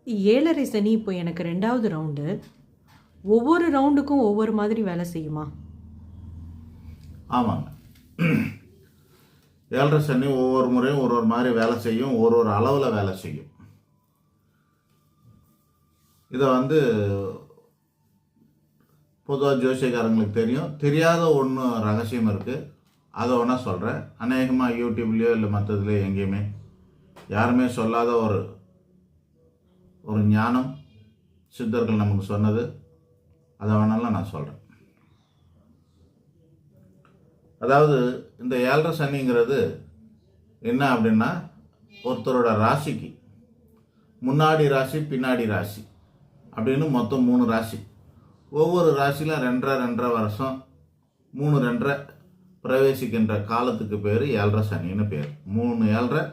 ஏழரை சனி இப்போ எனக்கு 2வது ரவுண்டு. ஒவ்வொரு ரவுண்டுக்கும் ஒவ்வொரு மாதிரி வேலை செய்யுமா? ஆமாங்க. 7.5 சனி ஒவ்வொரு முறையும் ஒரு மாதிரி வேலை செய்யும், ஒரு அளவில் வேலை செய்யும். இதை பொதுவாக ஜோசியக்காரங்களுக்கு தெரியும். தெரியாத ஒன்று ரகசியம் இருக்குது, அதை ஒன்றா சொல்கிறேன். அநேகமாக யூடியூப்லேயோ இல்லை மற்றதுலேயோ எங்கேயுமே யாருமே சொல்லாத ஒரு ஞானம் சித்தர்கள் நமக்கு சொன்னது, அதை வேணாலும் நான் சொல்கிறேன். அதாவது இந்த 7.5 சனிங்கிறது என்ன அப்படின்னா, ஒருத்தரோட ராசிக்கு முன்னாடி ராசி பின்னாடி ராசி அப்படின்னு மொத்தம் 3 ராசி. ஒவ்வொரு ராசியில் 2.5 வருஷம் 3 2 பிரவேசிக்கின்ற காலத்துக்கு பேர் 7.5 சனின்னு பேர். 3 7